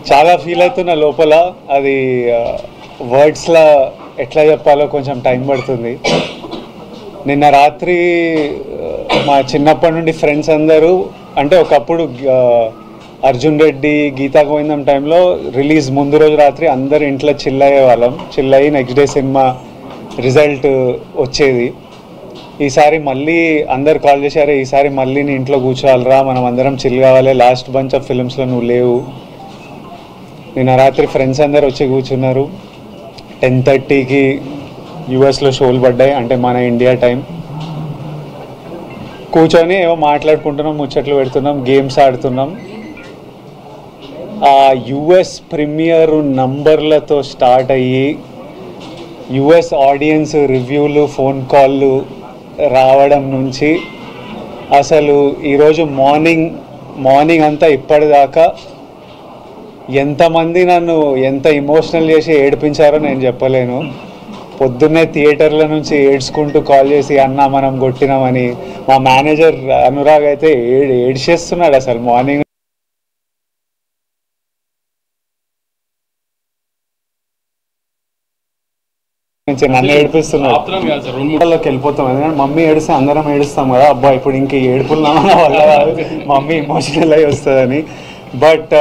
చాలా ఫీల్ అవుతున్నా లోపల. అది వర్డ్స్లా ఎట్లా చెప్పాలో కొంచెం టైం పడుతుంది. నిన్న రాత్రి మా చిన్నప్పటి నుండి ఫ్రెండ్స్ అందరూ, అంటే ఒకప్పుడు అర్జున్ రెడ్డి, గీతా గోవిందం టైంలో రిలీజ్ ముందు రోజు రాత్రి అందరు ఇంట్లో చిల్ అయ్యే వాళ్ళం. చిల్ అయ్యి నెక్స్ట్ డే సినిమా రిజల్ట్ వచ్చేది. ఈసారి మళ్ళీ అందరు కాల్ చేశారు, ఈసారి మళ్ళీ నీ ఇంట్లో కూర్చోవాలరా, మనం అందరం చిల్ కావాలి, లాస్ట్ బంచ్ ఆఫ్ ఫిల్మ్స్లో నువ్వు లేవు. నిన్న రాత్రి ఫ్రెండ్స్ అందరు వచ్చి కూర్చున్నారు. 10:30కి యూఎస్లో షోలు పడ్డాయి, అంటే మన ఇండియా టైం. కూర్చొని ఏవో మాట్లాడుకుంటున్నాం, ముచ్చట్లు పెడుతున్నాం, గేమ్స్ ఆడుతున్నాం. ఆ యుఎస్ ప్రీమియర్ నంబర్లతో స్టార్ట్ అయ్యి యుఎస్ ఆడియన్స్ రివ్యూలు, ఫోన్ కాళ్ళు రావడం నుంచి అసలు ఈరోజు మార్నింగ్ అంతా ఇప్పటిదాకా ఎంతమంది నన్ను ఎంత ఎమోషనల్ చేసి ఏడిపించారో నేను చెప్పలేను. పొద్దున్నే థియేటర్ల నుంచి ఏడ్చుకుంటూ కాల్ చేసి అన్న మనం కొట్టినామని. మా మేనేజర్ అనురాగ్ అయితే ఏడ్చేస్తున్నాడు అసలు మార్నింగ్ నుంచి నన్ను ఏడిపిస్తున్నాడు. వెళ్ళిపోతాం, ఎందుకంటే మమ్మీ ఏడిస్తే అందరం ఏడుస్తాం కదా. అబ్బా ఇప్పుడు ఇంక ఏడుపున్నామన్న వల్ల కాదు, మమ్మీ ఎమోషనల్ అయి వస్తుందని. బట్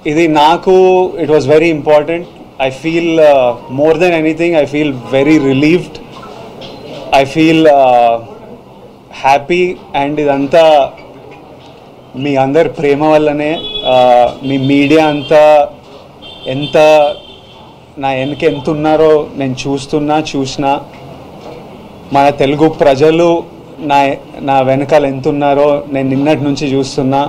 ఇది నాకు it was very important. I feel more than anything I feel very relieved, I feel happy. And ఇదంతా మీ అందరి ప్రేమ వల్లనే. మీ మీడియా అంతా ఎంత నా వెనక ఎంత ఉన్నారో నేను చూసిన మన తెలుగు ప్రజలు నా వెనకాల ఎంత ఉన్నారో నేను నిన్నటి నుంచి చూస్తున్నా.